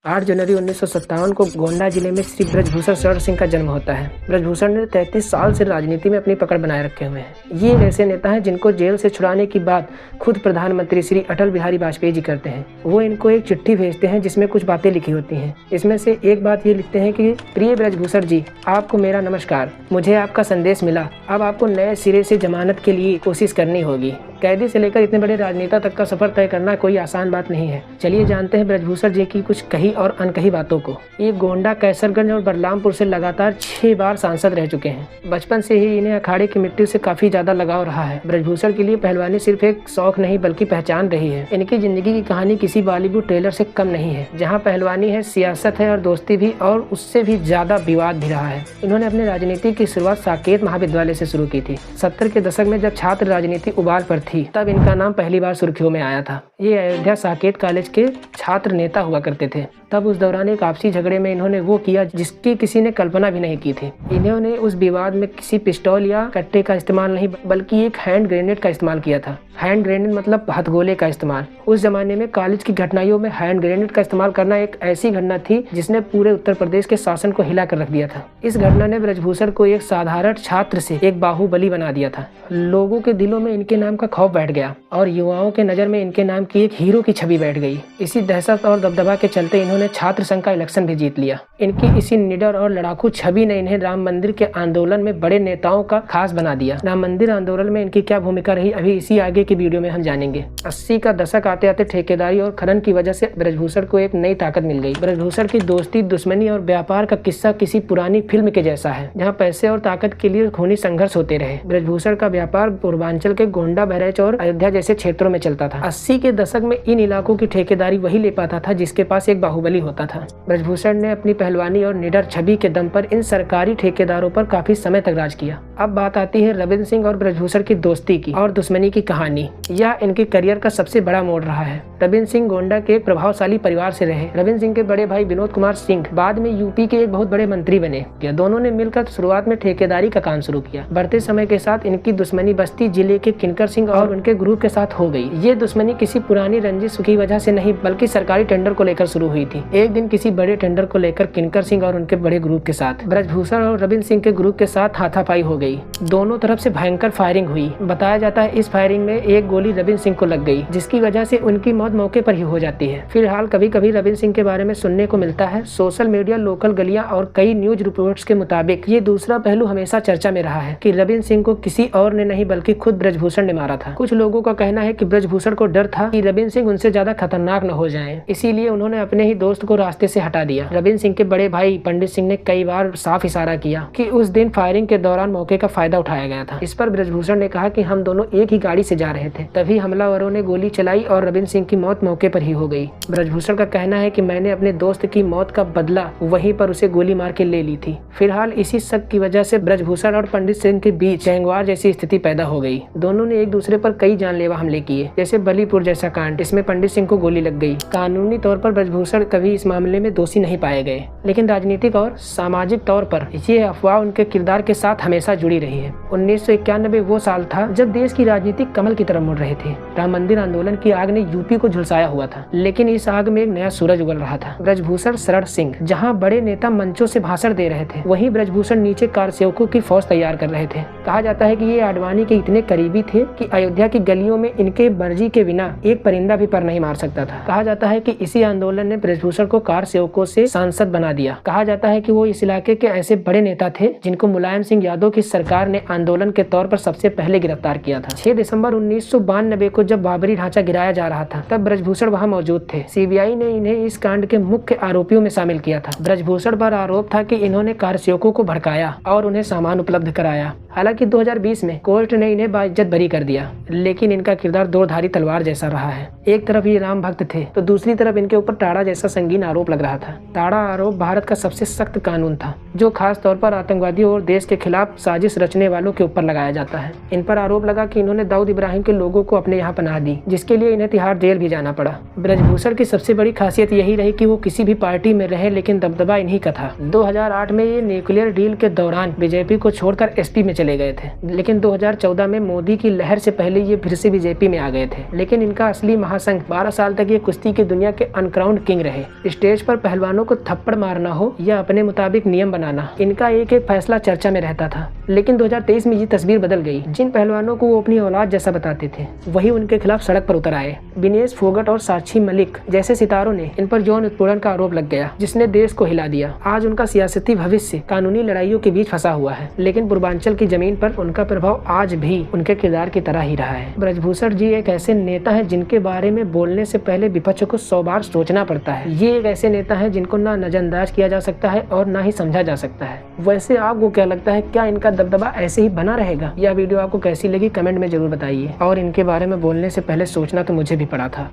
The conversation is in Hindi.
8 जनवरी 1957 को गोंडा जिले में श्री ब्रजभूषण शरण सिंह का जन्म होता है। ब्रजभूषण ने 33 साल से राजनीति में अपनी पकड़ बनाए रखे हुए हैं। ये एक ऐसे नेता हैं जिनको जेल से छुड़ाने की बात खुद प्रधानमंत्री श्री अटल बिहारी वाजपेयी जी करते हैं। वो इनको एक चिट्ठी भेजते हैं जिसमें कुछ बातें लिखी होती हैं। इसमें से एक बात ये लिखते हैं कि प्रिय ब्रजभूषण जी, आपको मेरा नमस्कार। मुझे आपका संदेश मिला। अब आपको नए सिरे से जमानत के लिए कोशिश करनी होगी। कैदी से लेकर इतने बड़े राजनेता तक का सफर तय करना कोई आसान बात नहीं है। चलिए जानते हैं ब्रजभूषण जी की कुछ कही और अनकही बातों को। ये गोंडा, कैसरगंज और बलरामपुर से लगातार 6 बार सांसद रह चुके हैं। बचपन से ही इन्हें अखाड़े की मिट्टी से काफी ज्यादा लगाव रहा है। ब्रजभूषण के लिए पहलवानी सिर्फ एक शौक नहीं बल्कि पहचान रही है। इनकी जिंदगी की कहानी किसी बॉलीवुड ट्रेलर से कम नहीं है। जहाँ पहलवानी है, सियासत है और दोस्ती भी, और उससे भी ज्यादा विवाद भी रहा है। इन्होंने अपनी राजनीति की शुरुआत साकेत महाविद्यालय से शुरू की थी। 70 के दशक में जब छात्र राजनीति उबाल पर थी तब इनका नाम पहली बार सुर्खियों में आया था। ये अयोध्या साकेत कॉलेज के छात्र नेता हुआ करते थे। तब उस दौरान एक आपसी झगड़े में इन्होंने वो किया जिसकी किसी ने कल्पना भी नहीं की थी। इन्होंने उस विवाद में किसी पिस्तौल या कट्टे का इस्तेमाल नहीं बल्कि एक हैंड ग्रेनेड का इस्तेमाल किया था। हैंड ग्रेनेड मतलब हथगोले का इस्तेमाल। उस जमाने में कॉलेज की घटनाओं में हैंड ग्रेनेड का इस्तेमाल करना एक ऐसी घटना थी जिसने पूरे उत्तर प्रदेश के शासन को हिला कर रख दिया था। इस घटना ने ब्रजभूषण को एक साधारण छात्र से एक बाहुबली बना दिया था। लोगों के दिलों में इनके नाम का खौफ बैठ गया और युवाओं के नजर में इनके नाम की एक हीरो की छवि बैठ गई। इसी दहशत और दबदबा के चलते इन्होंने छात्र संघ का इलेक्शन भी जीत लिया। इनकी इसी निडर और लड़ाकू छवि ने इन्हें राम मंदिर के आंदोलन में बड़े नेताओं का खास बना दिया। राम मंदिर आंदोलन में इनकी क्या भूमिका रही, अभी इसी आगे की वीडियो में हम जानेंगे। 80 का दशक आते आते ठेकेदारी और खनन की वजह से ब्रजभूषण को एक नई ताकत मिल गई। ब्रजभूषण की दोस्ती, दुश्मनी और व्यापार का किस्सा किसी पुरानी फिल्म के जैसा है, जहाँ पैसे और ताकत के लिए खूनी संघर्ष होते रहे। ब्रजभूषण का व्यापार पूर्वांचल के गोंडा, बहराइच और अयोध्या जैसे क्षेत्रों में चलता था। 80 के दशक में इन इलाकों की ठेकेदारी वही ले पाता था जिसके पास एक बाहुबली होता था। ब्रजभूषण ने अपनी पहलवानी और निडर छवि के दम पर इन सरकारी ठेकेदारों पर काफी समय तक राज किया। अब बात आती है रविंद्र सिंह और ब्रजभूषण की दोस्ती की और दुश्मनी की कहानी। यह इनके करियर का सबसे बड़ा मोड़ रहा है। रविंद्र सिंह गोंडा के एक प्रभावशाली परिवार से रहे। रविंद्र सिंह के बड़े भाई विनोद कुमार सिंह बाद में यूपी के एक बहुत बड़े मंत्री बने। दोनों ने मिलकर शुरुआत में ठेकेदारी का काम शुरू किया। बढ़ते समय के साथ इनकी दुश्मनी बस्ती जिले के किनकर सिंह और उनके ग्रुप के साथ हो गई। ये दुश्मनी किसी पुरानी रंजिश की वजह से नहीं बल्कि सरकारी टेंडर को लेकर शुरू हुई थी। एक दिन किसी बड़े टेंडर को लेकर किनकर सिंह और उनके बड़े ग्रुप के साथ ब्रजभूषण और रविंद्र सिंह के ग्रुप के साथ हाथापाई हो गई। दोनों तरफ से भयंकर फायरिंग हुई। बताया जाता है इस फायरिंग में एक गोली रविंद्र सिंह को लग गई, जिसकी वजह से उनकी मौत मौके पर ही हो जाती है। फिलहाल कभी कभी रविंद्र सिंह के बारे में सुनने को मिलता है। सोशल मीडिया, लोकल गलियां और कई न्यूज रिपोर्ट्स के मुताबिक ये दूसरा पहलू हमेशा चर्चा में रहा है कि रविंद्र सिंह को किसी और ने नहीं बल्कि खुद ब्रजभूषण ने मारा था। कुछ लोगों का कहना है कि ब्रजभूषण को डर था कि रविंद्र सिंह उनसे ज्यादा खतरनाक न हो जाएं, इसीलिए उन्होंने अपने ही दोस्त को रास्ते से हटा दिया। रविंद्र सिंह के बड़े भाई पंडित सिंह ने कई बार साफ इशारा किया कि उस दिन फायरिंग के दौरान मौके का फायदा उठाया गया था। इस पर ब्रजभूषण ने कहा कि हम दोनों एक ही गाड़ी से जा रहे थे, तभी हमलावरों ने गोली चलाई और रविंद्र सिंह की मौत मौके पर ही हो गई। ब्रजभूषण का कहना है कि मैंने अपने दोस्त की मौत का बदला वहीं पर उसे गोली मार के ले ली थी। फिलहाल इसी शक की वजह से ब्रजभूषण और पंडित सिंह के बीच गैंगवार जैसी स्थिति पैदा हो गई। दोनों ने एक दूसरे पर कई जानलेवा हमले किए, जैसे बलीपुर जैसा कांड, इसमें पंडित सिंह को गोली लग गई। कानूनी तौर पर ब्रजभूषण कभी इस मामले में दोषी नहीं पाए गए, लेकिन राजनीतिक और सामाजिक तौर पर ये अफवाह उनके किरदार के साथ हमेशा जुड़ी रही है। 1991 वो साल था जब देश की राजनीति कमल की तरफ मुड़ रही थी। राम मंदिर आंदोलन की आग ने यूपी को झुलसाया हुआ था, लेकिन इस आग में एक नया सूरज उगल रहा था। ब्रजभूषण शरण सिंह जहां बड़े नेता मंचों से भाषण दे रहे थे, वहीं ब्रजभूषण नीचे कारसेवकों की फौज तैयार कर रहे थे। कहा जाता है कि ये आडवाणी के इतने करीबी थे कि अयोध्या की गलियों में इनके मर्जी के बिना एक परिंदा भी पर नहीं मार सकता था। कहा जाता है कि इसी आंदोलन ने ब्रजभूषण को कारसेवकों से सांसद बना दिया। कहा जाता है कि वो इस इलाके के ऐसे बड़े नेता थे जिनको मुलायम सिंह यादव की सरकार ने आंदोलन के तौर पर सबसे पहले गिरफ्तार किया था। 6 दिसंबर 1992 को जब बाबरी ढांचा गिराया जा रहा था, तब ब्रजभूषण वहां मौजूद थे। सीबीआई ने इन्हें इस कांड के मुख्य आरोपियों में शामिल किया था। ब्रजभूषण पर आरोप था कि इन्होंने कारसेवकों को भड़काया और उन्हें सामान उपलब्ध कराया। हालांकि 2020 में कोर्ट ने इन्हें बाइज्जत बरी कर दिया, लेकिन इनका किरदार दो-धारी तलवार जैसा रहा है। एक तरफ ये राम भक्त थे तो दूसरी तरफ इनके ऊपर टाड़ा जैसा संगीन आरोप लग रहा था। टाड़ा आरोप भारत का सबसे सख्त कानून था, जो खास तौर पर आतंकवादियों और देश के खिलाफ साजिश रचने वालों के ऊपर लगाया जाता है। इन पर आरोप लगा कि इन्होंने दाऊद इब्राहिम के लोगों को अपने यहाँ पनाह दी, जिसके लिए इन्हें तिहाड़ जेल भी जाना पड़ा। ब्रजभूषण की सबसे बड़ी खासियत यही रही कि वो किसी भी पार्टी में रहे, लेकिन दबदबा इन्हीं का था। 2008 में ये न्यूक्लियर डील के दौरान बीजेपी को छोड़कर एसपी में चले गए थे, लेकिन 2014 में मोदी की लहर से पहले ये फिर से बीजेपी में आ गए थे। लेकिन इनका असली महासंघ 12 साल तक ये कुश्ती की दुनिया के अनक्राउंड किंग रहे। स्टेज पर पहलवानों को थप्पड़ मारना हो या अपने मुताबिक नियम बनाना, इनका एक एक फैसला चर्चा में रहता था। लेकिन 2023 में ये तस्वीर बदल गई। जिन पहलवानों को वो अपनी औलाद जैसा बताते थे, वही उनके खिलाफ सड़क पर उतर आए। विनेश फोगट और साक्षी मलिक जैसे सितारों ने इन पर यौन उत्पीड़न का आरोप लग गया, जिसने देश को हिला दिया। आज उनका सियासती भविष्य कानूनी लड़ाइयों के बीच फंसा हुआ है, लेकिन पूर्वांचल की जमीन पर उनका प्रभाव आज भी उनके किरदार की तरह ही रहा है। ब्रजभूषण जी एक ऐसे नेता है जिनके बारे में बोलने से पहले विपक्ष को 100 बार सोचना पड़ता है। ये एक ऐसे नेता है जिनको ना नजरअंदाज किया जा सकता है और ना ही समझा जा सकता है। वैसे आपको क्या लगता है, क्या इनका दबदबा ऐसे ही बना रहेगा? यह वीडियो आपको कैसी लगी कमेंट में जरूर बताइए। और इनके बारे में बोलने से पहले सोचना तो मुझे भी पड़ा था।